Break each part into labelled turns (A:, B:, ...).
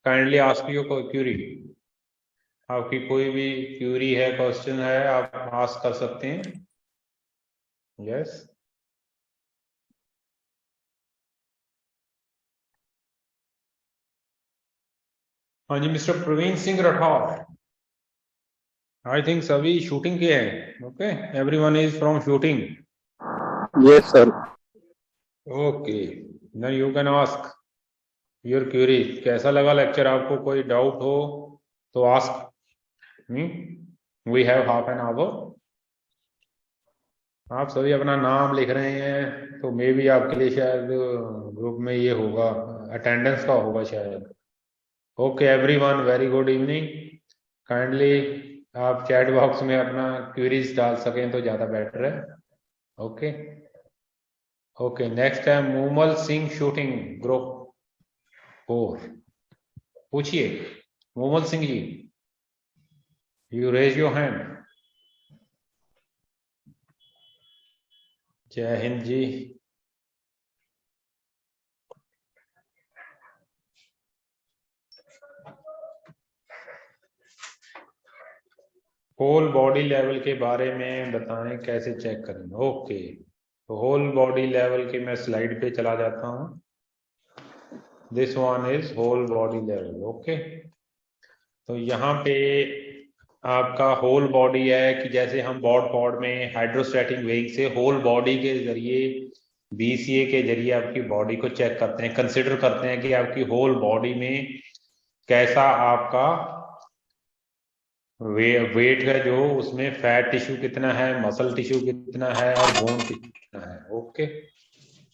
A: Kindly ask your Curie. आपकी कोई भी क्यूरी है, क्वेश्चन है, आप आस्क कर सकते हैं। यस। हाँ जी, mister Praveen Singh Rathore. I think सभी शूटिंग के हैं। Okay, everyone is from shooting.
B: Yes sir.
A: Okay, then you can ask your query. कैसा लगा लेक्चर आपको? कोई डाउट हो तो ask me. We have half an hour. आप सभी अपना नाम लिख रहे हैं तो मे बी आपके लिए शायद ग्रुप में ये होगा, अटेंडेंस का होगा शायद। Okay everyone, very good evening. Kindly आप चैट बॉक्स में अपना क्वेरीज डाल सकें तो ज़्यादा बेटर है। ओके ओके, नेक्स्ट है मूमल सिंह शूटिंग ग्रुप 4। पूछिए Moomal Singh ji, you raise your hand. जय हिंद जी। होल बॉडी लेवल के बारे में बताएं, कैसे चेक करें? ओके, तो होल बॉडी लेवल के मैं स्लाइड पे चला जाता हूं। This one is whole body level. Okay, तो यहाँ पे आपका होल बॉडी है कि जैसे हम बॉड पॉड में हाइड्रोस्टैटिक वेइंग से होल बॉडी के जरिए, बीसीए के जरिए आपकी बॉडी को चेक करते हैं, कंसिडर करते हैं कि आपकी होल बॉडी में कैसा आपका वेट है, जो उसमें फैट टिश्यू कितना है, मसल टिश्यू कितना है और बोन टिश्यू कितना है। ओके,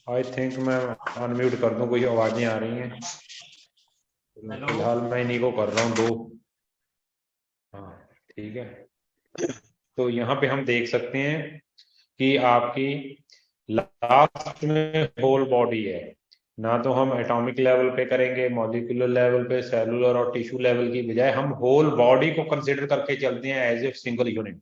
A: आई थिंक मैं अनम्यूट कर दूं, कोई आवाजें आ रही हैं। फिलहाल मैं इन्हीं को कर रहा हूँ 2। हाँ ठीक है। तो यहाँ पे हम देख सकते हैं कि आपकी लास्ट में होल बॉडी है। ना तो हम एटॉमिक लेवल पे करेंगे, मॉलिक्यूलर लेवल पे, सेलुलर और टिश्यू लेवल की बजाय हम होल बॉडी को कंसीडर करके चलते हैं एज ए सिंगल यूनिट।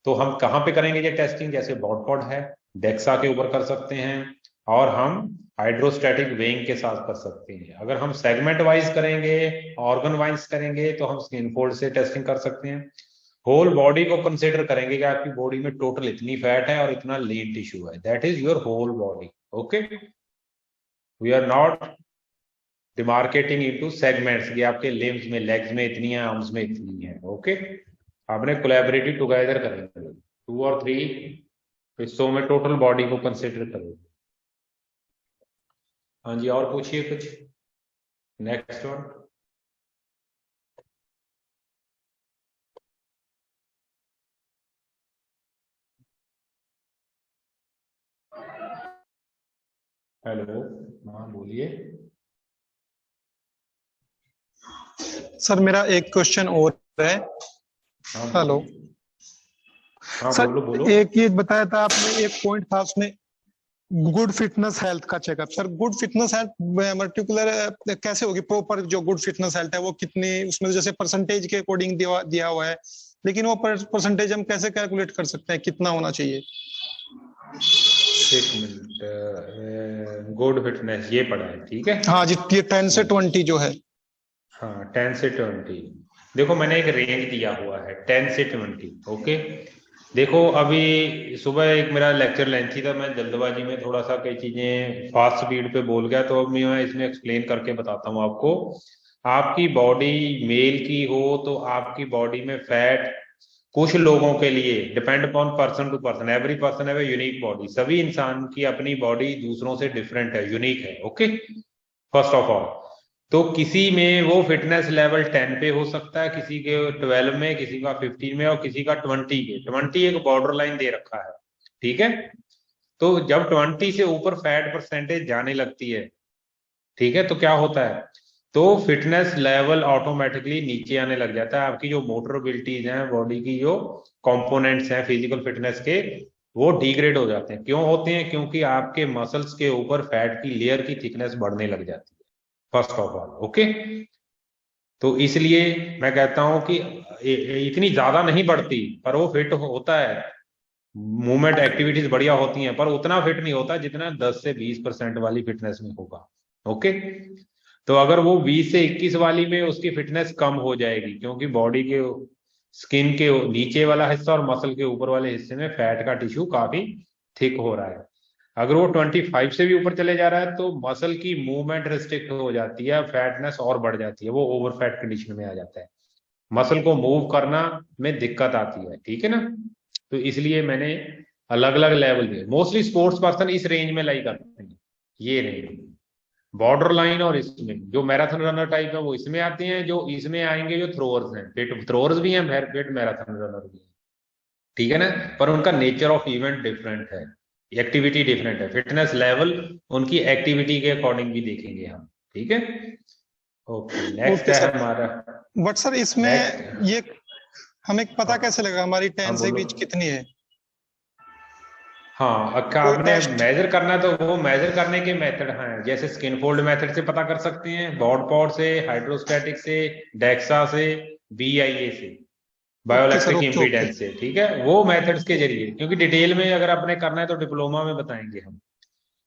A: तो हम कहाँ पे करेंगे ये टेस्टिंग? जैसे बॉड पॉड है, डेक्सा के ऊपर कर सकते हैं, और हम हाइड्रोस्टैटिक वेइंग के साथ कर सकते हैं। अगर हम सेगमेंट वाइज करेंगे, ऑर्गन वाइज करेंगे, तो हम स्किन फोल्ड से टेस्टिंग कर सकते हैं। होल बॉडी को कंसिडर करेंगे कि आपकी बॉडी में टोटल इतनी फैट है और इतना लीन टिश्यू है, that is your whole body. Okay, we are not demarcating into segments कि आपके लिम्स में, लेग्स में इतनी है, आर्म्स में इतनी है। ओके, आपने कोलैबोरेटिव टुगेदर करेंगे 2 और 3 हिस्सों में टोटल बॉडी को कंसिडर करेंगे। हाँ जी, और पूछिए कुछ। Next one. हेलो, हाँ बोलिए।
C: सर मेरा एक क्वेश्चन और है।
A: हाँ
C: हेलो
A: हाँ,
C: सर,
A: बोलो बोलो।
C: एक ये बताया था आपने, एक पॉइंट था उसमें, गुड फिटनेस हेल्थ का checkup. Sir good fitness health particular कैसे होगी? प्रॉपर जो गुड फिटनेस हेल्थ है वो कितनी, उसमें जैसे परसेंटेज के अकॉर्डिंग दिया हुआ है, लेकिन वो परसेंटेज हम कैसे कैलकुलेट कर सकते हैं, कितना होना चाहिए?
A: एक मिनट, गुड फिटनेस ये पढ़ा है, ठीक है।
C: हाँ जी, ये 10 से 20 जो है।
A: हाँ 10 से 20। देखो मैंने एक रेंज दिया हुआ है 10 से 20। ओके, देखो अभी सुबह एक मेरा लेक्चर लेंथी था, मैं जल्दबाजी में थोड़ा सा कई चीजें फास्ट स्पीड पे बोल गया, तो अब मैं इसमें एक्सप्लेन करके बताता हूँ आपको। आपकी बॉडी मेल की हो तो आपकी बॉडी में फैट कुछ लोगों के लिए depend upon person to person, every person है यूनिक बॉडी। सभी इंसान की अपनी बॉडी दूसरों से डिफरेंट है, यूनिक है। ओके, फर्स्ट ऑफ ऑल तो किसी में वो फिटनेस लेवल 10 पे हो सकता है, किसी के 12 में, किसी का 15 में, और किसी का 20 के। 20 एक बॉर्डर लाइन दे रखा है, ठीक है। तो जब 20 से ऊपर फैट परसेंटेज जाने लगती है, ठीक है, तो क्या होता है, तो फिटनेस लेवल ऑटोमेटिकली नीचे आने लग जाता है। आपकी जो मोटर एबिलिटीज हैं, बॉडी की जो कंपोनेंट्स हैं फिजिकल फिटनेस के, वो डिग्रेड हो जाते हैं। क्यों होते हैं? क्योंकि आपके मसल्स के ऊपर फैट की लेयर की थिकनेस बढ़ने लग जाती है, फर्स्ट ऑफ ऑल। ओके, तो इसलिए मैं कहता हूं कि इतनी ज्यादा नहीं बढ़ती, पर वो फिट होता है, मूवमेंट एक्टिविटीज बढ़िया होती हैं, पर उतना फिट नहीं होता जितना 10 से 20% वाली फिटनेस में होगा। ओके, तो अगर वो 20 से 21 वाली में उसकी फिटनेस कम हो जाएगी, क्योंकि बॉडी के स्किन के नीचे वाला हिस्सा और मसल के ऊपर वाले हिस्से में फैट का टिश्यू काफी थिक हो रहा है। अगर वो 25 से भी ऊपर चले जा रहा है तो मसल की मूवमेंट रिस्ट्रिक्ट हो जाती है, फैटनेस और बढ़ जाती है, वो ओवर फैट कंडीशन में आ जाता है, मसल को मूव करना में दिक्कत आती है, ठीक है ना। तो इसलिए मैंने अलग अलग लेवल पे, मोस्टली स्पोर्ट्स पर्सन इस रेंज में लाई करते हैं, ये रेंज बॉर्डर लाइन, और इसमें जो मैराथन रनर टाइप है वो इसमें आते हैं, जो इसमें आएंगे जो थ्रोअर्स हैं, फिट थ्रोअर्स भी हैं, फिट मैराथन रनर भी हैं, ठीक है ना। पर उनका नेचर ऑफ इवेंट डिफरेंट है, एक्टिविटी डिफरेंट है, फिटनेस लेवल उनकी एक्टिविटी के अकॉर्डिंग भी देखेंगे हम, ठीक है। ओके, नेक्स्ट है हमारा।
C: बट सर इसमें ये हमें पता कैसे लगा हमारी 10 से बीच कितनी है?
A: हाँ, आपने मेजर करना है तो वो मेजर करने के मेथड हैं, जैसे स्किन फोल्ड मेथड से पता कर सकते हैं, बॉड पॉड से, हाइड्रोस्टैटिक से, डेक्सा से, BIA से, बायोइलेक्ट्रिक इम्पीडेंस से, ठीक है, वो मेथड्स के जरिए। क्योंकि डिटेल में अगर आपने करना है तो डिप्लोमा में बताएंगे हम,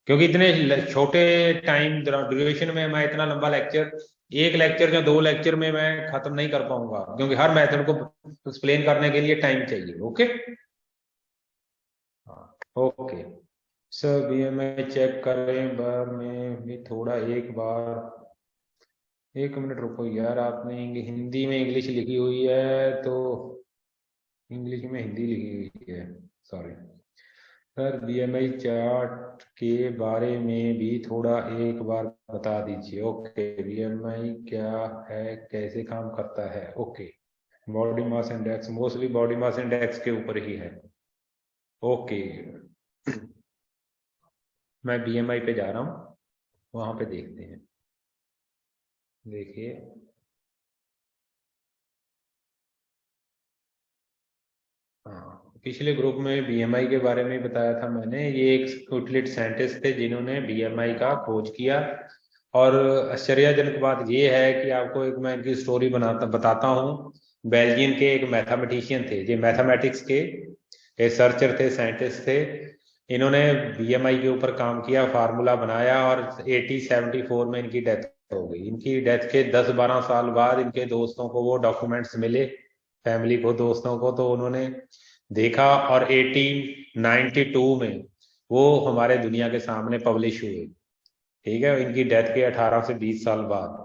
A: क्योंकि इतने छोटे टाइम ड्यूरेशन में मैं इतना लंबा लेक्चर, एक लेक्चर या 2 लेक्चर में मैं खत्म नहीं कर पाऊंगा, क्योंकि हर मेथड को एक्सप्लेन करने के लिए टाइम चाहिए। Okay, okay sir, BMI check करें बार में भी थोड़ा, एक बार 1 मिनट रुको यार, आपने हिंदी में इंग्लिश लिखी हुई है तो इंग्लिश में हिंदी लिखी हुई है, सॉरी सर। BMI चार्ट के बारे में भी थोड़ा एक बार बता दीजिए। ओके, BMI क्या है, कैसे काम करता है? Okay, body mass index, mostly body mass index के ऊपर ही है। ओके, मैं BMI पे जा रहा हूँ, वहां पे देखते हैं। देखिए, हाँ, पिछले ग्रुप में BMI के बारे में बताया था मैंने। ये एक स्कॉटलैंड साइंटिस्ट थे जिन्होंने BMI का खोज किया, और आश्चर्यजनक बात ये है कि आपको एक मैं इनकी स्टोरी बताता हूँ। बेल्जियम के एक मैथमेटिशियन थे, ये मैथमेटिक्स के रिसर्चर थे, साइंटिस्ट थे। इन्होंने BMI के ऊपर काम किया, फार्मूला बनाया, और 1874 में इनकी डेथ हो गई। इनकी डेथ के 10-12 साल बाद इनके दोस्तों को वो डॉक्यूमेंट्स मिले, फैमिली को, दोस्तों को, तो उन्होंने देखा, और 1892 में वो हमारे दुनिया के सामने पब्लिश हुए, ठीक है, इनकी डेथ के 18 से 20 साल बाद।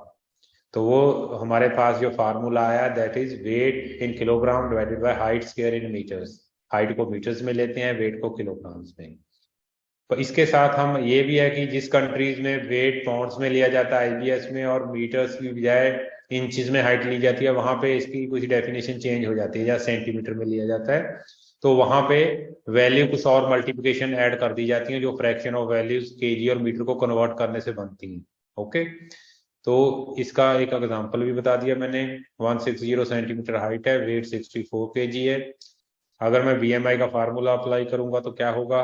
A: तो वो हमारे पास जो फार्मूला आया, that is weight in kilogram divided by height square in metres. Height को मीटर्स में लेते हैं, वेट को किलोग्राम्स में। तो इसके साथ हम ये भी है कि जिस कंट्रीज में वेट पाउंड्स में लिया जाता है IBS में, और मीटर्स की बजाय इंचेस में हाइट ली जाती है, वहां पे इसकी कुछ डेफिनेशन चेंज हो जाती है, या सेंटीमीटर में लिया जाता है, तो वहां पे वैल्यू कुछ और मल्टीप्लिकेशन ऐड कर दी जाती है, जो फ्रैक्शन ऑफ वैल्यूज केजी और मीटर को कन्वर्ट करने से बनती है। ओके, तो इसका एक एग्जांपल भी बता दिया मैंने। 160 सेंटीमीटर हाइट है, वेट 64 kg है। अगर मैं BMI का फार्मूला अप्लाई करूंगा तो क्या होगा,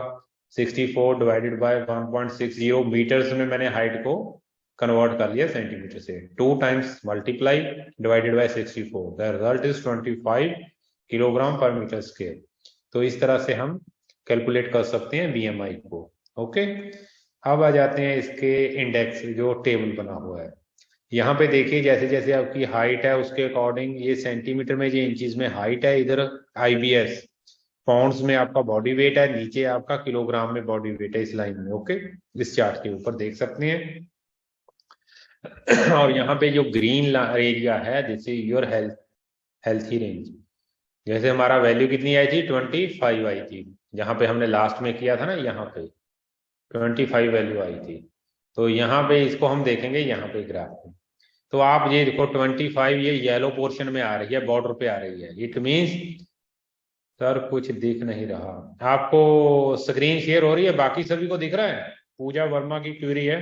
A: 64 डिवाइडेड बाय 1.60 मीटर्स में मैंने हाइट को कन्वर्ट कर लिया सेंटीमीटर से, 2 times multiply divided by 64, the result is 25 kilogram पर मीटर स्क्वायर। तो इस तरह से हम कैलकुलेट कर सकते हैं BMI को। ओके, अब आ जाते हैं इसके इंडेक्स, जो टेबल बना हुआ है। यहाँ पे देखिए, जैसे जैसे आपकी हाइट है उसके अकॉर्डिंग, ये सेंटीमीटर में, ये इंचेस में हाइट है, इधर IBS, पाउंड्स में आपका बॉडी वेट है, नीचे आपका किलोग्राम में बॉडी वेट है, इस लाइन में। ओके, इस चार्ट के ऊपर देख सकते हैं। और यहाँ पे जो ग्रीन एरिया है, this is your healthy range. जैसे हमारा वैल्यू कितनी आई थी, 25 आई थी, जहां पे हमने लास्ट में किया था ना, यहाँ पे 25 वैल्यू आई थी। तो यहाँ पे इसको हम देखेंगे, यहाँ पे ग्राफ में, तो आप ये देखो 25 ये येलो पोर्शन में आ रही है, बॉर्डर पे आ रही है। इट मींस सर कुछ दिख नहीं रहा आपको, स्क्रीन शेयर हो रही है, बाकी सभी को दिख रहा है? पूजा वर्मा की क्वेरी है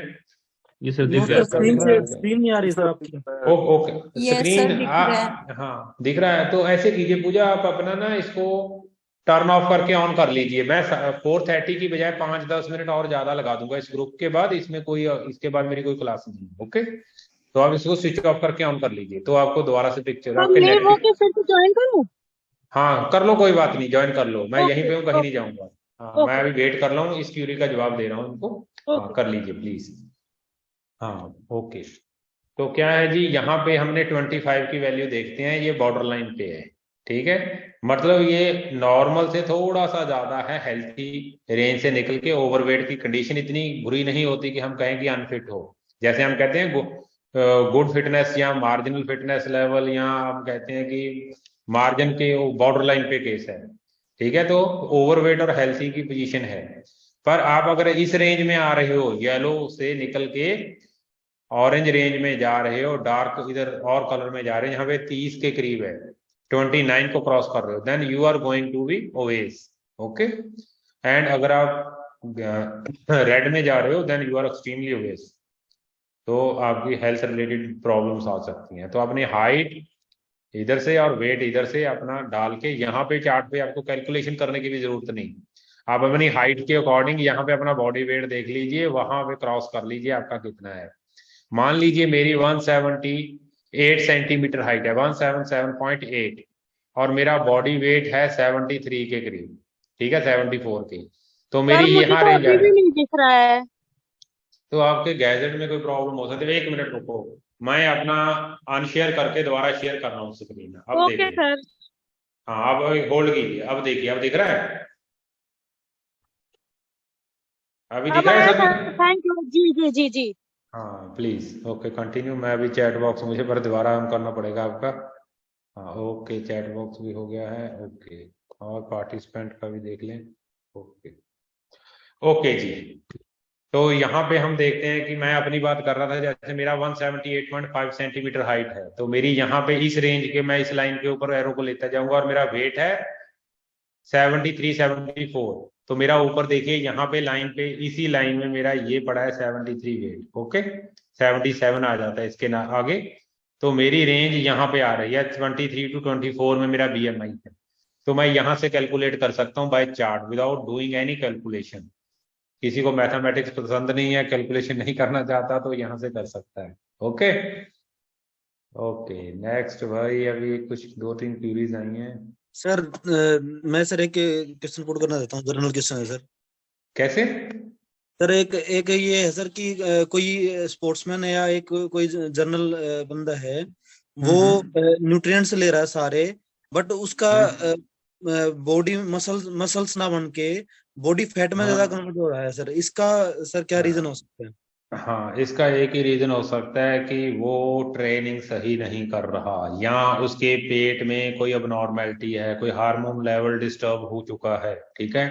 D: ये सर, दिख रहा है।
E: स्क्रीन नहीं आ रही सर आपकी।
A: ओके, स्क्रीन हाँ दिख रहा है। तो ऐसे कीजिए पूजा, आप अपना ना इसको टर्न ऑफ करके ऑन कर लीजिए। मैं 4:30 की बजाय 5-10 मिनट और ज्यादा लगा दूंगा इस ग्रुप के बाद, इसमें कोई, इसके बाद मेरी कोई क्लास नहीं है। ओके, तो आप इसको स्विच ऑफ करके ऑन कर लीजिए, तो आपको दोबारा से पिक्चर आपके
E: ज्वाइन करूं?
A: हाँ कर लो, कोई बात नहीं, ज्वाइन कर लो, मैं यहीं पे हूँ, कहीं नहीं जाऊंगा। हाँ, मैं अभी वेट कर रहा हूँ, इस क्यूरी का जवाब दे रहा हूँ इनको। हाँ कर लीजिए प्लीज। हाँ ओके, तो क्या है जी, यहाँ पे हमने 25 की वैल्यू देखते हैं, ये बॉर्डर लाइन पे है, ठीक है। मतलब ये नॉर्मल से थोड़ा सा ज्यादा है, हेल्थी रेंज से निकल के ओवरवेट की कंडीशन इतनी बुरी नहीं होती कि हम कहें कि अनफिट हो। जैसे हम कहते हैं गुड फिटनेस या मार्जिनल फिटनेस लेवल, या हम कहते हैं कि मार्जिन के बॉर्डर लाइन पे केस है, ठीक है। तो ओवरवेट और हेल्थी की पोजीशन है। पर आप अगर इस रेंज में आ रहे हो, येलो से निकल के ऑरेंज रेंज में जा रहे हो, डार्क इधर और कलर में जा रहे हैं, यहाँ पे 30 के करीब है, 29 को क्रॉस कर रहे हो, then you are going to be obese, okay. And अगर आप रेड में जा रहे हो, then you are extremely obese, तो आपकी हेल्थ रिलेटेड प्रॉब्लम्स आ सकती हैं। तो अपनी हाइट इधर से और वेट इधर से अपना डाल के, यहाँ पे चार्ट पे आपको कैलकुलेशन करने की भी जरूरत नहीं, आप अपनी हाइट के अकॉर्डिंग यहाँ पे अपना बॉडी वेट देख लीजिए, वहां पे क्रॉस कर लीजिए आपका कितना है। मान लीजिए मेरी 178 सेंटीमीटर हाइट है, 177.8, और मेरा बॉडी वेट है 73 के करीब, ठीक है, 74 के, तो
E: सर
A: मेरी
E: मुझे
A: यहाँ
E: तो
A: रेंज आ
E: अभी भी
A: रही।
E: नहीं दिख रहा है।
A: तो आपके गैजेट में कोई प्रॉब्लम हो सकती है, एक मिनट रुको, मैं अपना अनशेयर करके दोबारा शेयर कर रहा हूँ स्क्रीन, अब
E: ओके
A: देखिए।
E: सर।
A: हाँ, अब होल्ड कीजिए, अब देखिए, अब दिख रहा है, अभी दिख
E: अब
A: रहा है
E: आया
A: सभी।
E: Sir, thank you. जी जी जी जी।
A: हाँ प्लीज, ओके कंटिन्यू। मैं अभी चैट बॉक्स मुझे पर दोबारा ऑन करना पड़ेगा आपका। हाँ ओके, चैट बॉक्स भी हो गया है, ओके, और पार्टिसिपेंट का भी देख लें, ओके। ओके जी, तो यहाँ पे हम देखते हैं कि मैं अपनी बात कर रहा था, जैसे मेरा 178.5 सेंटीमीटर हाइट है, तो मेरी यहाँ पे इस रेंज के, मैं इस लाइन के ऊपर एरो को लेता जाऊंगा, और मेरा वेट है 73 74, तो मेरा ऊपर देखिए यहाँ पे लाइन पे, इसी लाइन में मेरा ये पड़ा है 73 वेट, ओके, 77 आ जाता है इसके ना आगे। तो मेरी रेंज यहाँ पे आ रही है 23 to 24 में मेरा BMI है। तो मैं यहाँ से कैलकुलेट कर सकता हूँ by chart, without doing any calculation. किसी को मैथमेटिक्स पसंद नहीं है, कैलकुलेशन नहीं करना चाहता, तो यहाँ से कर सकता है, ओके। ओके नेक्स्ट भाई, अभी कुछ 2-3 क्यूरीज आई हैं।
F: सर मैं सर एक क्वेश्चन पुट करना चाहता हूँ, जनरल क्वेश्चन है सर।
A: कैसे?
F: सर एक एक ये है सर कि कोई स्पोर्ट्समैन या एक कोई जनरल बंदा है, वो न्यूट्रिएंट्स ले रहा है सारे, बट उसका बॉडी मसल्स ना बन के बॉडी फैट में ज्यादा कन्वर्ट हो रहा है सर, इसका सर क्या रीजन हो सकता है?
A: हाँ, इसका एक ही रीजन हो सकता है कि वो ट्रेनिंग सही नहीं कर रहा, या उसके पेट में कोई अबनॉर्मेलिटी है, कोई हार्मोन लेवल डिस्टर्ब हो चुका है, ठीक है।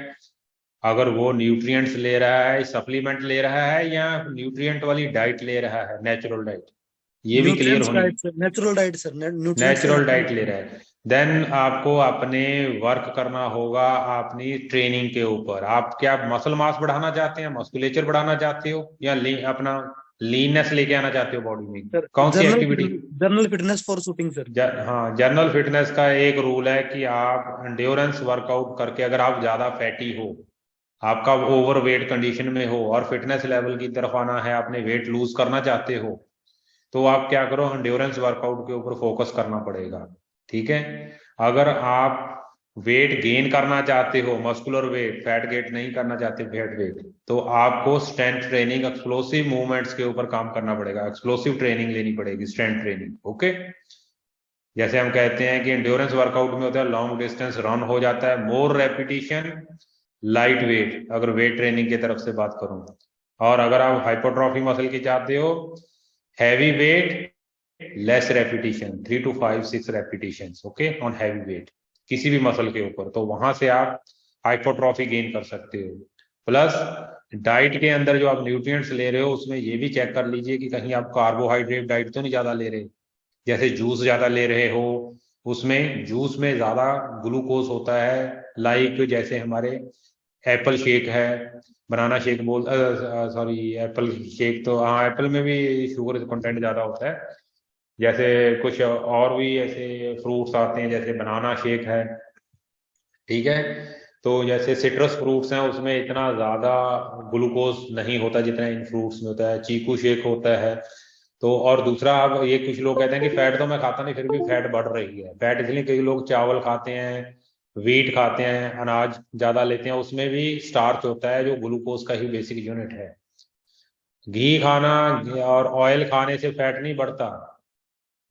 A: अगर वो न्यूट्रिएंट्स ले रहा है, सप्लीमेंट ले रहा है, या न्यूट्रिएंट वाली डाइट ले रहा है, नेचुरल डाइट, ये भी क्लियर
F: न्यूट्रिएंट्स
A: होनी।
F: Diet sir, natural diet sir, nutrients
A: natural diet ले रहा है, देन आपको अपने वर्क करना होगा अपनी ट्रेनिंग के ऊपर। आप क्या मसल मास बढ़ाना चाहते हैं, मस्कुलेचर बढ़ाना चाहते हो, या अपना लीननेस लेके आना चाहते हो बॉडी में? कौन सी activity?
F: General fitness for shooting sir.
A: हाँ, जनरल फिटनेस का एक रूल है कि आप एंड्योरेंस वर्कआउट करके, अगर आप ज्यादा फैटी हो, आपका ओवर वेट कंडीशन में हो, और फिटनेस लेवल की तरफ आना है, आपने वेट लूज करना चाहते हो, तो आप क्या करो, एंड्योरेंस वर्कआउट के ऊपर फोकस करना पड़ेगा, ठीक है। अगर आप वेट गेन करना चाहते हो, मस्कुलर वेट, फैट गेट नहीं करना चाहते, फैट वेट, तो आपको स्ट्रेंथ ट्रेनिंग, एक्सप्लोसिव मूवमेंट्स के ऊपर काम करना पड़ेगा, एक्सप्लोसिव ट्रेनिंग लेनी पड़ेगी, स्ट्रेंथ ट्रेनिंग, ओके। जैसे हम कहते हैं कि एंड्योरेंस वर्कआउट में होता है लॉन्ग डिस्टेंस रन हो जाता है, मोर रेपिटेशन, लाइट वेट, अगर वेट ट्रेनिंग की तरफ से बात करूं। और अगर आप हाइपोट्रॉफी मसल की चाहते हो, heavy weight, less repetition, 3 to 5 6 repetitions, okay, on heavy weight, किसी भी मसल के ऊपर, तो वहां से आप हाइपोट्रॉफी गेन कर सकते हो। प्लस डाइट के अंदर जो आप न्यूट्रिएंट्स ले रहे हो, उसमें ये भी चेक कर लीजिए कि कहीं आप कार्बोहाइड्रेट डाइट तो नहीं ज्यादा ले रहे। जैसे जूस ज्यादा ले रहे हो, उसमें जूस में ज्यादा ग्लूकोज होता है, लाइक जैसे हमारे एप्पल शेक है, बनाना शेक बोल, सॉरी एप्पल शेक, तो हाँ एप्पल में भी शुगर कंटेंट ज्यादा होता है। जैसे कुछ और भी ऐसे फ्रूट्स आते हैं, जैसे बनाना शेक है, ठीक है। तो जैसे सिट्रस फ्रूट्स हैं, उसमें इतना ज्यादा ग्लूकोज नहीं होता जितना इन फ्रूट्स में होता है। चीकू शेक होता है। तो और दूसरा, अब ये कुछ लोग कहते हैं कि फैट तो मैं खाता नहीं, फिर भी फैट बढ़ रही है। फैट इसलिए कई लोग चावल खाते हैं, व्हीट खाते हैं, अनाज ज्यादा लेते हैं, उसमें भी स्टार्च होता है जो ग्लूकोज का ही बेसिक यूनिट है। घी खाना और ऑयल खाने से फैट नहीं बढ़ता।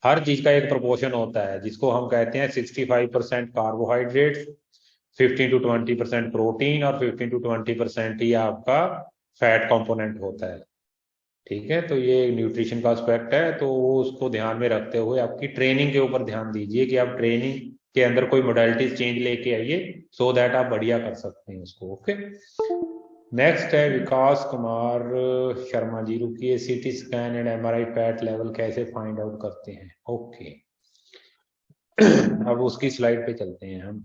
A: हर चीज का एक प्रोपोर्शन होता है, जिसको हम कहते हैं 65% कार्बोहाइड्रेट्स, 15 to 20% प्रोटीन और 15 to 20% ही आपका फैट कंपोनेंट होता है। ठीक है, तो ये न्यूट्रिशन का एस्पेक्ट है, तो वो उसको ध्यान में रखते हुए आपकी ट्रेनिंग के ऊपर ध्यान दीजिए कि आप ट्रेनिंग के अंदर कोई मोडालिटीज चेंज लेके आइए, सो दैट आप बढ़िया कर सकते हैं उसको। ओके, नेक्स्ट है विकास कुमार शर्मा जी, रुकिए, CT scan and MRI fat level कैसे फाइंड आउट करते हैं। ओके, अब उसकी स्लाइड पे चलते हैं हम।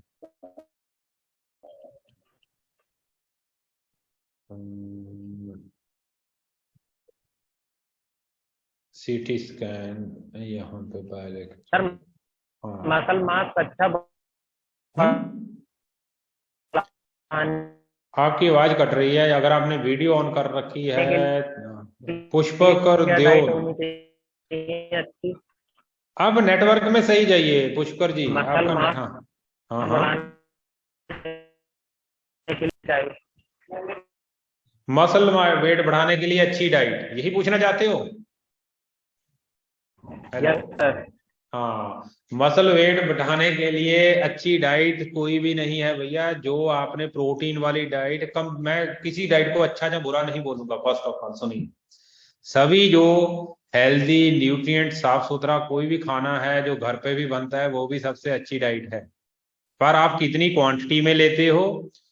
A: सीटी स्कैन यहाँ पे पहले
G: सर
A: हाँ
G: मसल मास अच्छा
A: आपकी आवाज कट रही है, अगर आपने वीडियो ऑन कर रखी है पुष्प कर दो। अब नेटवर्क में सही जाइए पुष्कर जी, आपका हाँ हाँ हाँ मसल वेट बढ़ाने के लिए अच्छी डाइट, यही पूछना चाहते हो? हेलो, हाँ, मसल वेट बढ़ाने के लिए अच्छी डाइट कोई भी नहीं है भैया। जो आपने प्रोटीन वाली डाइट कम, मैं किसी डाइट को अच्छा या बुरा नहीं बोलूंगा, फर्स्ट ऑफ ऑल सुनिए, सभी जो हेल्दी न्यूट्रिएंट साफ सुथरा कोई भी खाना है जो घर पे भी बनता है वो भी सबसे अच्छी डाइट है। पर आप कितनी क्वांटिटी में लेते हो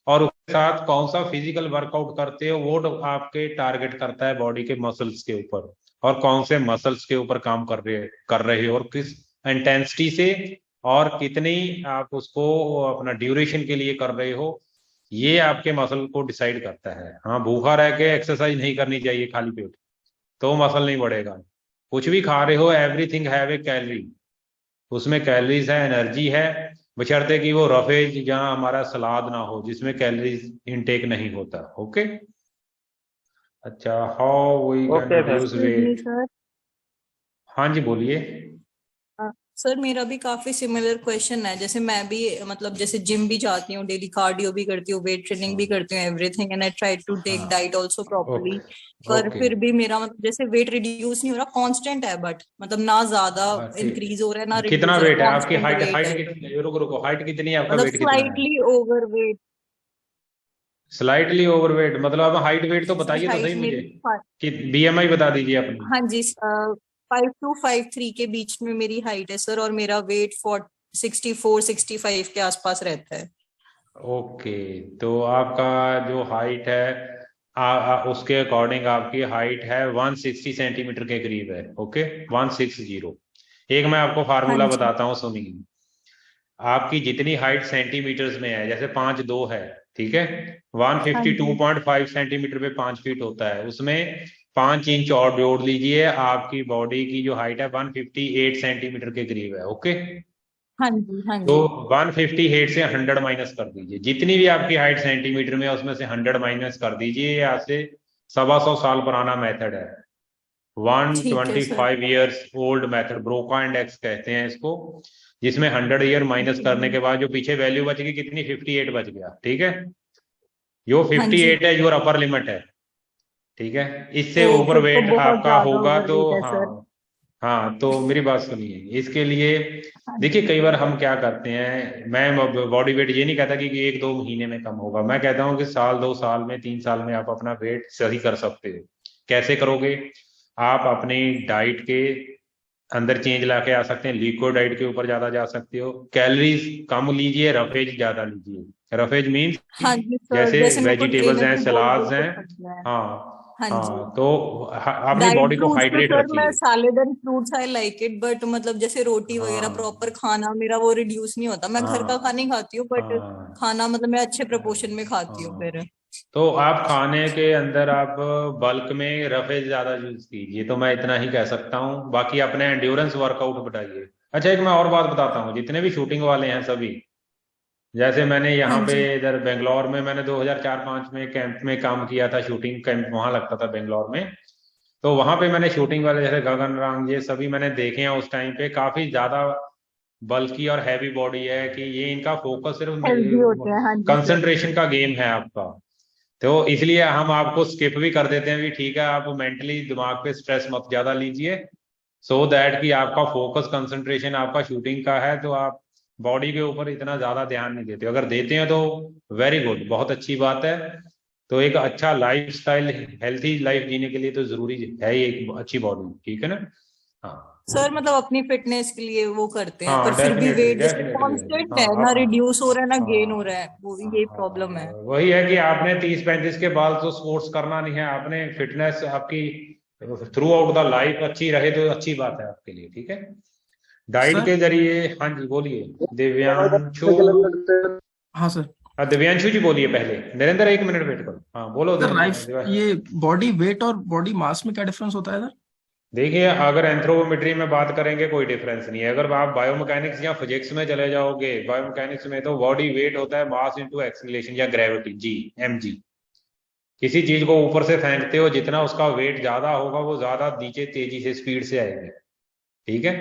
A: और उसके साथ कौन सा फिजिकल वर्कआउट करते हो, वो आपके टारगेट करता है बॉडी के मसल्स के ऊपर, और कौन से मसल्स के ऊपर काम कर रहे हो और किस इंटेंसिटी से और कितनी आप उसको अपना ड्यूरेशन के लिए कर रहे हो, ये आपके मसल को डिसाइड करता है। हाँ, भूखा रह के एक्सरसाइज नहीं करनी चाहिए खाली पेट, तो मसल नहीं बढ़ेगा। कुछ भी खा रहे हो, एवरीथिंग हैव ए कैलोरी, उसमें कैलोरीज है, एनर्जी है, बशर्ते कि वो रफेज या हमारा सलाद ना हो जिसमें कैलोरीज इनटेक नहीं होता। ओके, अच्छा, how we can reduce weight.
E: Sir
A: हाँ जी बोलिए।
H: सर मेरा भी काफी सिमिलर क्वेश्चन है। जैसे मैं भी मतलब जैसे जिम भी जाती हूँ, डेली कार्डियो भी करती हूँ, वेट ट्रेनिंग भी करती हूँ, everything, and I try to take diet also properly. पर फिर भी मेरा मतलब जैसे वेट रिड्यूस नहीं हो रहा, कांस्टेंट है, बट मतलब ना ज्यादा इंक्रीज हो रहा है ना रिड्यूस।
A: कितना वेट है आपकी? हाइट कितनी? रुको, हाइट कितनी है आपका?
H: मतलब
A: वेट कितना है?
H: Slightly overweight.
A: स्लाइटली ओवरवेट मतलब आप हाइट वेट तो बताइए तो सही मुझे, कि बीएमआई बता दीजिए अपनी।
H: हाँ जी, 5 to 5'3" के बीच में मेरी हाइट है सर, और मेरा वेट 64-65 के आसपास रहता है।
A: ओके, तो आपका जो हाइट है उसके अकॉर्डिंग आपकी हाइट है 160 सेंटीमीटर के करीब है। ओके, 160। एक मैं आपको फार्मूला बताता हूँ, सुनिए। आपकी जितनी हाइट सेंटीमीटर्स में है, जैसे 5'2" है, ठीक है, 152.5 सेंटीमीटर पे 5 फीट होता है, उसमें 5 इंच और जोड़ लीजिए, आपकी बॉडी की जो हाइट है 158 सेंटीमीटर के करीब है। ओके,
H: हाँ जी, हाँ
A: तो
H: जी।
A: 158 से 100 माइनस कर दीजिए, जितनी भी आपकी हाइट सेंटीमीटर में है उसमें से 100 माइनस कर दीजिए। ये आज से 125 साल पुराना मेथड है,
H: ठीक है sir.
A: 125 years old method, Broca index कहते हैं इसको, जिसमें 100 ईयर माइनस करने के बाद जो पीछे वैल्यू बच गई कितनी, 58 बच गया। ठीक है, जो 58 है योर अपर लिमिट है। ठीक है, इससे
H: तो
A: ओवर
H: फिर तो
A: वेट
H: बहुत
A: आपका
H: ज्यादा
A: होगा तो
H: ओवरवेट है सर।
A: हाँ हाँ, तो मेरी बात सुनिए, इसके लिए देखिए कई बार हम क्या करते हैं, मैं बॉडी वेट ये नहीं कहता कि 1-2 महीने में कम होगा, मैं कहता हूँ कि साल 2 साल में 3 साल में आप अपना वेट सही कर सकते हो। कैसे करोगे? आप अपनी डाइट के अंदर चेंज ला के आ सकते हैं, लिक्विड डाइट के ऊपर ज्यादा जा सकते हो, कैलोरीज कम लीजिए, रफेज ज्यादा लीजिए। रफेज मीन्स
H: हाँ जी सर,
A: जैसे
H: जैसे मेरे को
A: वेजिटेबल्स हैं,
H: मेथबॉलिज्म
A: सलाद्स हैं।
H: पसंद है।
A: हाँ
H: हाँ जी।
A: हाँ, तो अपनी
H: डाइट
A: बॉडी को
H: फ्रूट्स तो
A: हाइड्रेट
H: सर मैं
A: रखिए।
H: Salad and fruits I like it, but मतलब जैसे रोटी वगैरह
A: हाँ
H: प्रॉपर खाना मेरा वो रिड्यूस नहीं होता। मैं घर का
A: हाँ
H: खाना ही खाती हूँ, बट
A: हाँ
H: खाना मतलब मैं अच्छे प्रोपोर्शन में खाती हूँ
A: हाँ,
H: फिर।
A: तो आप खाने के अंदर आप बल्क में रफेज ज्यादा यूज कीजिए, तो मैं इतना ही कह सकता हूँ। बाकी अपने एंड्योरेंस वर्कआउट बढ़ाइए। अच्छा, एक मैं और बात बताता हूँ, जितने भी शूटिंग वाले हैं सभी, जैसे मैंने
H: हाँ
A: यहाँ पे
H: जी,
A: इधर बेंगलोर में मैंने 2004-05 में कैंप में काम किया था, शूटिंग कैंप वहां लगता था बेंगलोर में। तो वहां पे मैंने शूटिंग वाले जैसे गगन राम ये सभी मैंने देखे हैं, उस टाइम पे काफी ज्यादा बल्की और हैवी बॉडी है कि ये इनका फोकस सिर्फ
H: हेल्दी होते हैं। हाँ जी सर।
A: कंसंट्रेशन का गेम है आपका। तो इसलिए हम आपको स्किप भी कर देते हैं भी ठीक है, आप मेंटली दिमाग पे स्ट्रेस मत ज्यादा लीजिए, सो दैट कि आपका फोकस कंसंट्रेशन आपका शूटिंग का है, तो आप बॉडी के ऊपर इतना ज्यादा ध्यान नहीं देते। अगर देते हैं तो वेरी गुड, बहुत अच्छी बात है। तो एक अच्छा लाइफ स्टाइल, हेल्थी लाइफ जीने के लिए तो जरूरी है ही एक अच्छी बॉडी, ठीक है ना। हाँ
H: सर मतलब अपनी फिटनेस के लिए वो करते हैं,
A: हाँ,
H: पर फिर भी
A: डेफिनेटली
H: वेट
A: डेफिनेटली,
H: कांस्टेंट
A: हाँ
H: है
A: हाँ
H: ना,
A: हाँ
H: रिड्यूस हो रहा है ना गेन हो
A: हाँ
H: रहा है, वो
A: हाँ
H: ये
A: हाँ,
H: प्रॉब्लम है।
A: वही है कि आपने 30-35 के बाद तो स्पोर्ट्स करना नहीं है, आपने फिटनेस आपकी थ्रू आउट द लाइफ अच्छी रहे तो अच्छी बात है आपके लिए, ठीक है। डाइट
D: सर
A: के जरिए, हाँ जी बोलिए दिव्यांशु।
D: हाँ सर।
A: दिव्यांशु जी बोलिए पहले, नरेंद्र 1 मिनट वेट करो, हाँ बोलो
D: सर लाइफ
A: दिव्यांशु।
D: ये बॉडी वेट और बॉडी मास में क्या डिफरेंस होता है सर?
A: देखिए अगर एंथ्रोपोमेट्री में बात करेंगे कोई डिफरेंस नहीं है, अगर आप बायोमैकेनिक्स या फिजिक्स में चले जाओगे, बायोमैकेनिक्स में तो बॉडी वेट होता है मास इनटू एक्सीलरेशन या ग्रेविटी, जी mg। किसी चीज को ऊपर से फेंकते हो, जितना उसका वेट ज्यादा होगा वो ज्यादा नीचे तेजी से स्पीड से आएगी, ठीक है।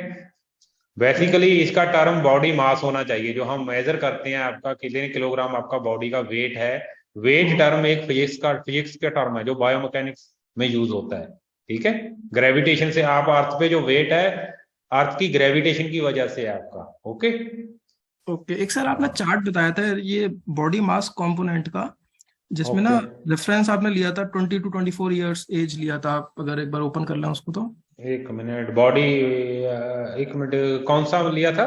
A: बेसिकली इसका टर्म बॉडी मास होना चाहिए, जो हम मेजर करते हैं आपका कितने किलोग्राम आपका बॉडी का वेट है। वेट टर्म एक फिजिक्स का टर्म है जो बायोमैकेनिक्स में यूज होता है, ठीक है। ग्रेविटेशन से आप अर्थ पे जो वेट है, अर्थ की ग्रेविटेशन की वजह से है आपका, ओके।
D: ओके, एक सर आपने चार्ट बताया था ये बॉडी मास कंपोनेंट का, जिसमें ना
A: ओके
D: रेफरेंस आपने लिया था 20 to 24 इयर्स एज लिया था, आप अगर एक बार ओपन कर लें उसको तो।
A: 1 मिनट बॉडी, 1 मिनट कौन सा लिया था?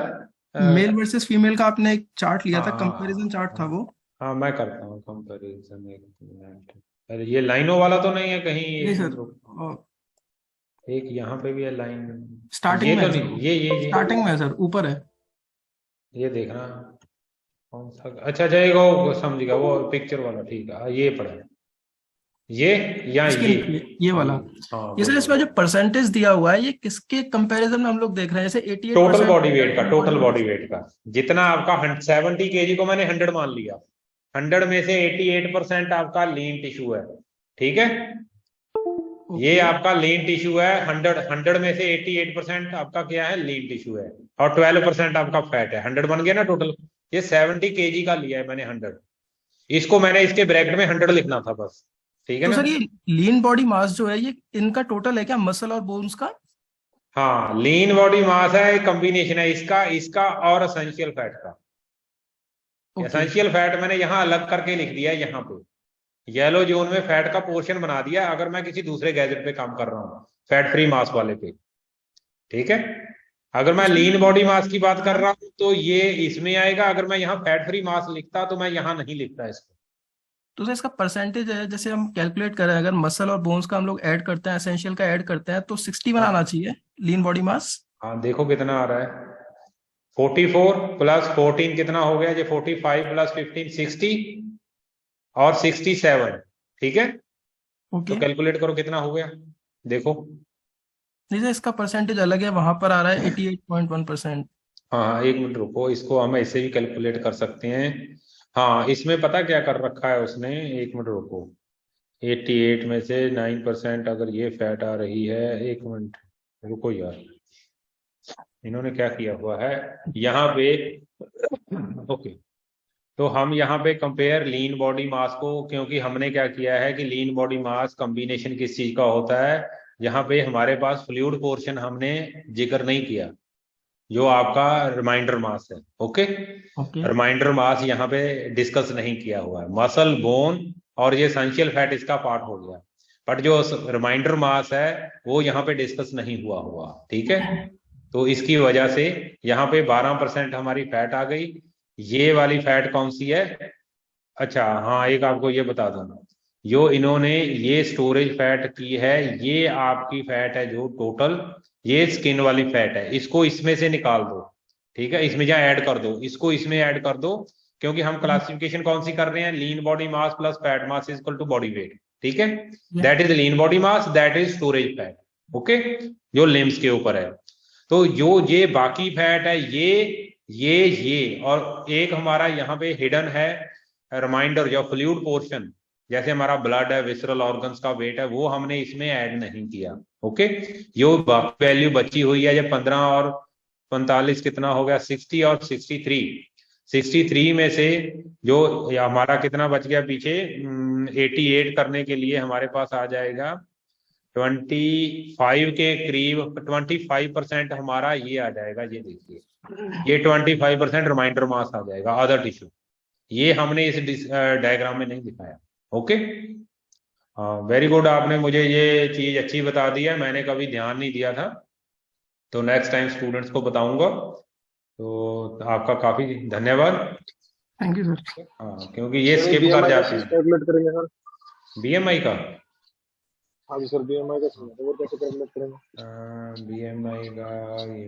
D: मेल वर्सेस फीमेल का आपने एक चार्ट लिया था,
A: हाँ
D: कंपैरिजन चार्ट था वो।
A: हाँ मैं करता हूँ कंपैरिजन, 1 मिनट। अरे ये लाइनों वाला तो नहीं है कहीं?
D: नहीं
A: एक
D: सर,
A: मिनट रुको। एक यहाँ पे भी है लाइन,
D: स्टार्टिंग
A: ये
D: में
A: तो
D: है सर,
A: नहीं, ये
D: स्टार्टिंग में है सर, ऊपर है।
A: ये देखना कौन सा, अच्छा अच्छा एक वो समझ गया, वो पिक्चर वाला, ठीक है, ये पड़ा है, ये या
D: इसके
A: ये
D: नीचे ये वाला।
A: हाँ
D: ये सर
A: गुड
D: इसमें जो
A: गुड।
D: परसेंटेज दिया हुआ है ये किसके कंपैरिजन में हम लोग देख रहे हैं? जैसे 88%
A: टोटल बॉडी वेट का, टोटल बॉडी वेट का जितना आपका 70 kg को मैंने 100 मान लिया, 100 में से 88% आपका लीन टिश्यू है, ठीक है। ये आपका लीन टिश्यू है, 100 में से 88% आपका क्या है? लीन टिश्यू है, और 12% आपका फैट है, 100 बन गया ना टोटल। ये 70 kg का लिया है मैंने 100, इसको मैंने इसके ब्रैकेट में 100 लिखना था बस, ठीक है
D: तो
A: ना।
D: सर ये लीन बॉडी मास जो है ये इनका टोटल है क्या, मसल और बोन्स का?
A: हाँ लीन बॉडी मास है, कॉम्बिनेशन है इसका और एसेंशियल फैट का।
D: ओके
A: एसेंशियल फैट मैंने यहाँ अलग करके लिख दिया है, यहाँ पे येलो जोन में फैट का पोर्शन बना दिया, अगर मैं किसी दूसरे गैजेट पे काम कर रहा हूँ फैट फ्री मास वाले पे, ठीक है। अगर मैं लीन बॉडी मास की बात कर रहा हूँ तो ये इसमें आएगा, अगर मैं यहाँ फैट फ्री मास लिखता तो मैं यहाँ नहीं लिखता इसको।
D: तो सर इसका परसेंटेज है, जैसे हम कैलकुलेट करें अगर मसल और बोन्स का हम लोग ऐड करते हैं, एसेंशियल का ऐड करते हैं, तो 60 बनाना चाहिए लीन बॉडी मास।
A: हाँ देखो कितना आ रहा है, 44 प्लस 14 कितना हो गया? ये 45 प्लस 15 60 और 67, ठीक है।
D: ओके
A: तो कैलकुलेट करो कितना हो गया, देखो।
D: नहीं सर इसका परसेंटेज अलग है, वहां पर आ रहा है 88.1%।
A: हाँ 1 मिनट रुको, इसको हम ऐसे भी कैलकुलेट कर सकते हैं। हाँ इसमें पता क्या कर रखा है उसने, 1 मिनट रुको, 88 में से 9% अगर ये फैट आ रही है, 1 मिनट रुको यार, इन्होंने क्या किया हुआ है यहाँ पे। ओके, तो हम यहाँ पे कंपेयर लीन बॉडी मास को, क्योंकि हमने क्या किया है कि लीन बॉडी मास कॉम्बिनेशन किस चीज का होता है, यहाँ पे हमारे पास फ्लूइड पोर्शन हमने जिक्र नहीं किया, जो आपका रिमाइंडर मास है, ओके।
D: ओके
A: रिमाइंडर मास यहाँ पे डिस्कस नहीं किया हुआ है, मसल बोन और ये एसेंशियल फैट इसका पार्ट हो गया, बट जो रिमाइंडर मास है वो यहाँ पे डिस्कस नहीं हुआ, ठीक है। तो इसकी वजह से यहाँ पे 12% हमारी फैट आ गई। ये वाली फैट कौन सी है? अच्छा हाँ, एक आपको ये बता दूं, जो इन्होंने ये स्टोरेज फैट की है, ये आपकी फैट है जो टोटल, ये स्किन वाली फैट है, इसको इसमें से निकाल दो, ठीक है, इसमें जहाँ ऐड कर दो, इसको इसमें ऐड कर दो, क्योंकि हम क्लासिफिकेशन कौन सी कर रहे हैं? Lean body mass plus fat mass is equal to body weight, ठीक है। That is lean body mass, that is storage fat, okay, जो लिम्स के ऊपर है। तो जो ये बाकी फैट है, ये और एक हमारा यहाँ पे हिडन है रिमाइंडर, जो फ्लूइड पोर्शन, जैसे हमारा ब्लड है, विसरल ऑर्गन्स का वेट है, वो हमने इसमें ऐड नहीं किया, ओके। जो वैल्यू बची हुई है, जब 15 और 45 कितना हो गया? 60 और 63, 63 में से जो हमारा कितना बच गया पीछे, 88 करने के लिए हमारे पास आ जाएगा 25 के करीब, 25% हमारा ये आ जाएगा, ये देखिए, ये 25% रिमाइंडर मास आ जाएगा अदर टिश्यू। ये हमने इस डायग्राम में नहीं दिखाया। ओके, वेरी गुड, आपने मुझे ये चीज अच्छी बता दी है, मैंने कभी ध्यान नहीं दिया था, तो नेक्स्ट टाइम स्टूडेंट्स को बताऊंगा। तो आपका काफी धन्यवाद।
D: Thank you sir.
A: हाँ, क्योंकि ये स्किप कर जाते हैं।
B: कैलकुलेट करेंगे सर।
A: बीएमआई का,
B: हाँ जी सर, बीएमआई का समझ वो कैसे कैलकुलेट करेंगे?
A: बीएमआई का ये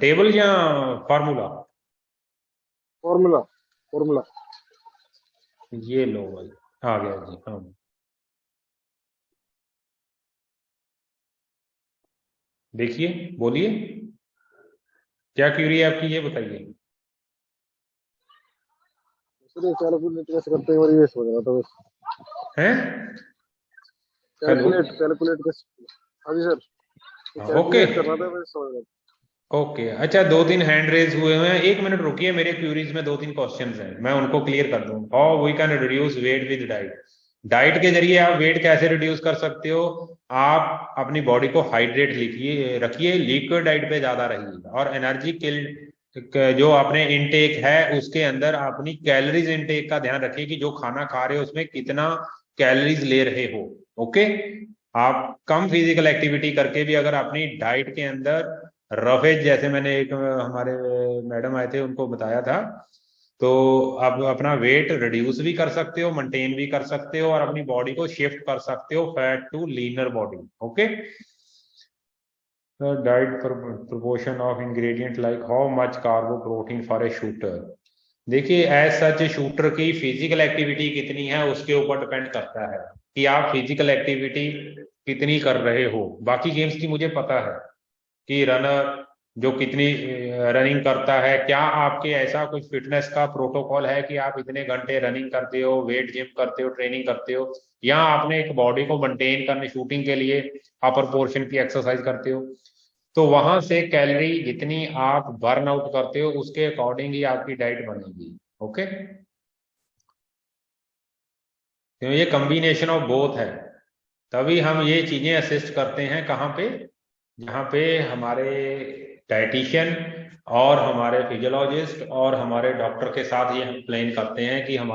A: टेबल या फार्मूला?
B: Formula, formula.
A: ये लो भाई, आ गया जी। हाँ, देखिए, बोलिए, क्या क्यूरी है आपकी, ये बताइए।
B: सर ये कैलकुलेट कैसे करते हैं, और ये समझ रहा था बस।
A: हैं?
B: कैलकुलेट कैलकुलेट कैसे? हाँ जी सर,
A: ओके
B: कैलकुलेट कर रहा था, बस समझ रहा था।
A: ओके, अच्छा, 2-3 हैंड रेज हुए हैं, 1 मिनट रुकिए, मेरे क्यूरीज में 2-3 क्वेश्चंस हैं, मैं उनको क्लियर कर दूं। How we can reduce weight with diet? Diet के जरिए आप वेट कैसे रिड्यूस कर सकते हो? आप अपनी बॉडी को हाइड्रेट रखिए, लिक्विड डाइट पे ज्यादा रहिए, और एनर्जी किल जो अपने इनटेक है उसके अंदर अपनी कैलोरीज इनटेक का ध्यान रखिए कि जो खाना खा रहे हो उसमें कितना कैलोरीज ले रहे हो। ओके, आप कम फिजिकल एक्टिविटी करके भी अगर अपनी डाइट के अंदर रफेज, जैसे मैंने एक हमारे मैडम आए थे उनको बताया था, तो आप अपना वेट रिड्यूस भी कर सकते हो, मेंटेन भी कर सकते हो, और अपनी बॉडी को शिफ्ट कर सकते हो fat to leaner body. Okay, diet proportion of ingredient like how much carbo protein for a shooter. देखिए, एज सच शूटर की फिजिकल एक्टिविटी कितनी है उसके ऊपर डिपेंड करता है कि आप फिजिकल एक्टिविटी कितनी कर रहे हो। बाकी गेम्स की मुझे पता है कि रनर जो कितनी रनिंग करता है, क्या आपके ऐसा कुछ फिटनेस का प्रोटोकॉल है कि आप इतने घंटे रनिंग करते हो, वेट जिम करते हो, ट्रेनिंग करते हो, या आपने एक बॉडी को मेंटेन करने शूटिंग के लिए अपर पोर्शन की एक्सरसाइज करते हो? तो वहां से कैलोरी जितनी आप बर्न आउट करते हो उसके अकॉर्डिंग ही आपकी डाइट बनेगी। ओके, तो ये कॉम्बिनेशन ऑफ बोथ है, तभी हम ये चीजें असिस्ट करते हैं कहाँ पे, जहाँ पे हमारे डाइटिशियन और हमारे फिजियोलॉजिस्ट और हमारे डॉक्टर के साथ ये हम प्लान करते हैं कि हम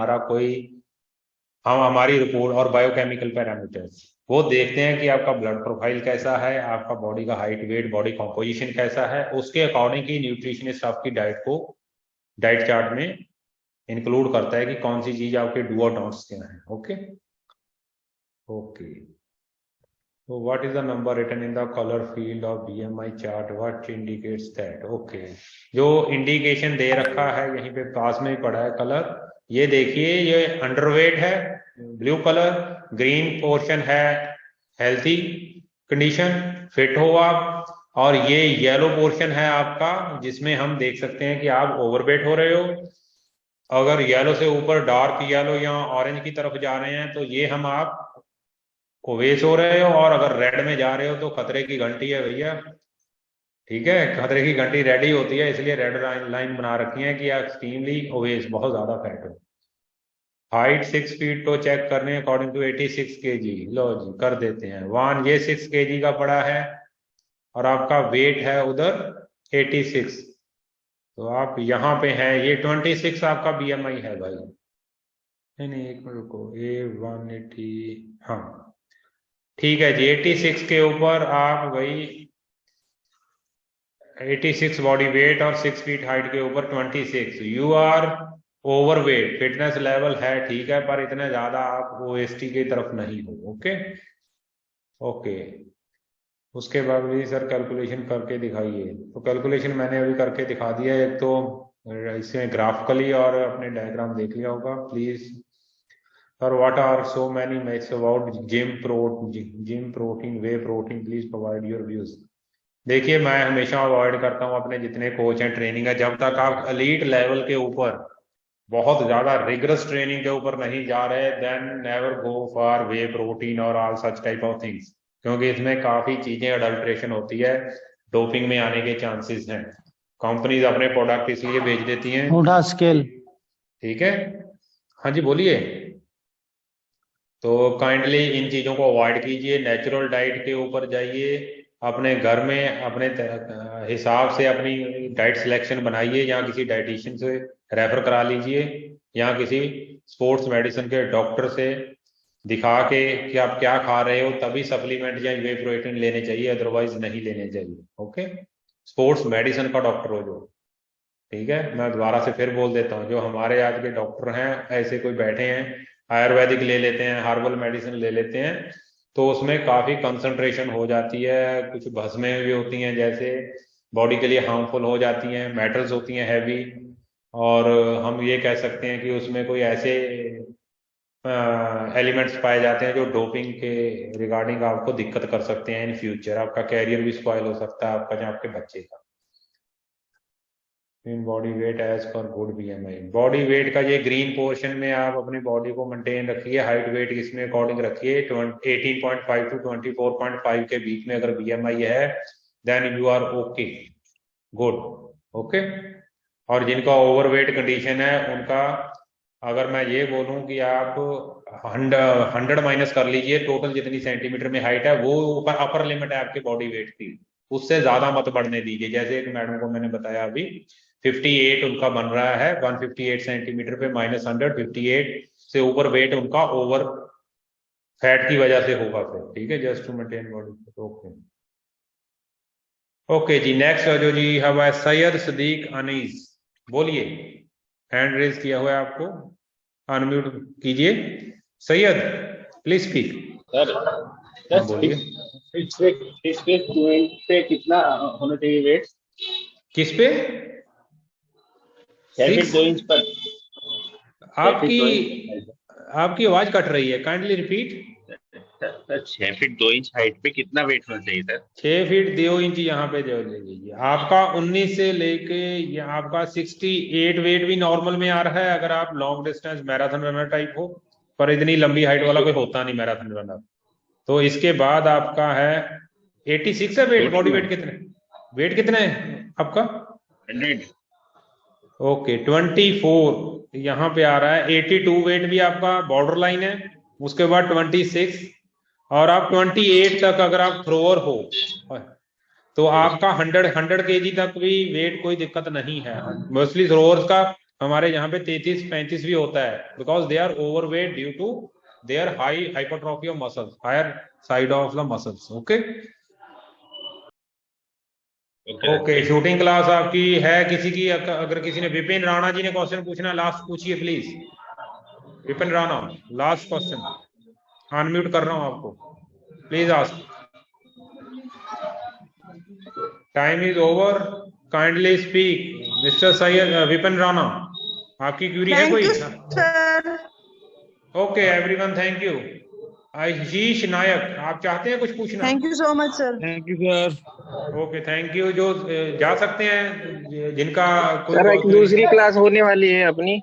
A: हमारी रिपोर्ट और बायोकेमिकल पैरामीटर्स वो देखते हैं कि आपका ब्लड प्रोफाइल कैसा है, आपका बॉडी का हाइट, वेट, बॉडी कॉम्पोजिशन कैसा है, उसके अकॉर्डिंग ही न्यूट्रिशनिस्ट आपकी डाइट को डाइट चार्ट में इंक्लूड करता है कि कौन सी चीज आपके डू और डोंट्स क्या है। Okay okay, so what is the number written in the color field of BMI chart, what indicates that? okay, जो इंडिकेशन दे रखा है यहीं पे पास में ही पड़ा है कलर, ये देखिए, ये अंडरवेट है ब्लू कलर, ग्रीन पोर्शन है हेल्थी कंडीशन, फिट हो आप, और ये येलो पोर्शन है आपका जिसमें हम देख सकते हैं कि आप ओवरवेट हो रहे हो। अगर येलो से ऊपर डार्क येलो या ऑरेंज की तरफ जा रहे हैं तो ये हम आप ओवेस हो रहे हो, और अगर रेड में जा रहे हो तो खतरे की घंटी है भैया। ठीक है, खतरे की घंटी रेड ही होती है, इसलिए रेड लाइन बना रखी है कि एक्सट्रीमली ओवेस, बहुत ज्यादा फैट हो। हाइट 6 फीट तो चेक करने अकॉर्डिंग टू 86 kg, लो जी कर देते हैं 1, ये 6 kg का पड़ा है और आपका वेट है उधर 86, तो आप यहाँ पे हैं, ये 26 आपका BMI है भाई। नहीं, एक मिनट रुको, A180, हाँ ठीक है जी, 86 के ऊपर आप वही 86 बॉडी वेट और 6 फीट हाइट के ऊपर 26, you are overweight, fitness level है ठीक है, पर इतने ज्यादा आप OST की तरफ नहीं हो। ओके ओके, उसके बाद भी सर कैलकुलेशन करके दिखाइए, तो कैलकुलेशन मैंने अभी करके दिखा दिया, एक तो इसमें ग्राफिकली और अपने डायग्राम देख लिया होगा। Please sir, what are so many myths about gym protein, whey protein, please provide your views. देखिए, मैं हमेशा अवॉइड करता हूँ अपने जितने कोच हैं ट्रेनिंग है, जब तक आप एलीट लेवल के ऊपर बहुत ज्यादा रिगरस ट्रेनिंग के ऊपर नहीं जा रहे, then never go for whey protein और all such type of things, क्योंकि इसमें काफी चीजें अडल्ट्रेशन होती है, डोपिंग में आने के चांसेस हैं। कंपनीज अपने प्रोडक्ट इसलिए बेच देती हैं।
F: मोटा स्केल।
A: ठीक है, हाँ जी बोलिए। तो काइंडली इन चीज़ों को अवॉइड कीजिए, नेचुरल डाइट के ऊपर जाइए, अपने घर में अपने हिसाब से अपनी डाइट सिलेक्शन बनाइए, या किसी डाइटिशियन से रेफर करा लीजिए, या किसी स्पोर्ट्स मेडिसिन के डॉक्टर से दिखा के कि आप क्या खा रहे हो, तभी सप्लीमेंट या वे प्रोटीन लेने चाहिए, अदरवाइज नहीं लेने चाहिए। ओके, स्पोर्ट्स मेडिसिन का डॉक्टर हो जो। ठीक है, मैं दोबारा से फिर बोल देता हूँ, जो हमारे आज के डॉक्टर हैं ऐसे कोई बैठे हैं, आयुर्वेदिक ले लेते हैं, हर्बल मेडिसिन ले लेते हैं, तो उसमें काफी कंसंट्रेशन हो जाती है, कुछ भस्में भी होती हैं जैसे बॉडी के लिए हार्मफुल हो जाती हैं, मेटल्स होती हैं हैवी, और हम ये कह सकते हैं कि उसमें कोई ऐसे एलिमेंट्स पाए जाते हैं जो डोपिंग के रिगार्डिंग आपको दिक्कत कर सकते हैं इन फ्यूचर, आपका कैरियर भी स्पॉइल हो सकता है आपका या आपके बच्चे का। In body weight as per good BMI, body weight का ये ग्रीन पोर्शन में आप अपनी बॉडी को मेंटेन रखिए, हाइट वेट इसमें अकॉर्डिंग रखिए, 18.5 to 24.5 के बीच में अगर BMI है then you are okay, good. Okay, और जिनका ओवरवेट कंडीशन है उनका, अगर मैं ये बोलूं कि आप 100 माइनस कर लीजिए टोटल जितनी सेंटीमीटर में हाइट है, वो ऊपर अपर लिमिट है आपके बॉडी वेट की, उससे ज्यादा मत बढ़ने दीजिए। जैसे एक मैडम को मैंने बताया अभी 58 उनका बन रहा है, 158 सेंटीमीटर पे -100, 58 से ऊपर वेट उनका ओवर फैट की वजह से होगा फिर। ठीक है, just to maintain body. Okay okay जी, नेक्स्ट जो जी है सैयद सदीक अनीस, बोलिए, हैंड रेज किया हुआ है आपको, अनम्यूट कीजिए। Syed please speak.
G: सर
A: बोलिए।
G: इस पे कितना होना चाहिए वेट?
A: किस पे?
G: 6 फीट 2 इंच पर।
A: आपकी आवाज कट रही है, kindly repeat.
G: Sir 6 feet 2 inch height पे कितना वेट होना चाहिए सर?
A: 6 फीट 2 इंच यहाँ पे जो ले लीजिए, आपका 19 से लेके ये आपका 68 वेट भी नॉर्मल में आ रहा है अगर आप long distance marathon runner type हो, पर इतनी लंबी हाइट वाला कोई होता नहीं मैराथन रनर। तो इसके बाद आपका है 86 है वेट, बॉडी वेट कितने है आपका?
G: 100।
A: ओके, 24 यहाँ पे आ रहा है, 82 वेट भी आपका बॉर्डर लाइन है, उसके बाद 26, और आप 28 तक अगर आप थ्रोअर हो तो आपका 100 केजी तक भी वेट कोई दिक्कत नहीं है। मोस्टली थ्रोअर्स का हमारे यहाँ पे 33-35 भी होता है, because they are overweight due to their high hypertrophy of muscles, higher side of the muscles. Okay okay, shooting class आपकी है किसी की? अगर किसी ने, विपिन राणा जी ने क्वेश्चन पूछना, लास्ट पूछिए please. Vipin Rana, last question, unmute कर रहा हूं आपको, please ask. Time is over, kindly speak. Mister Syed Vipin Rana, आपकी क्यूरी है कोई? Okay everyone, thank you. Ashish Nayak, आप चाहते हैं कुछ पूछना?
I: Thank you so much sir.
B: Thank you sir.
A: Okay thank you. जो जा सकते हैं जिनका
J: सर एक दूसरी क्लास होने वाली है अपनी।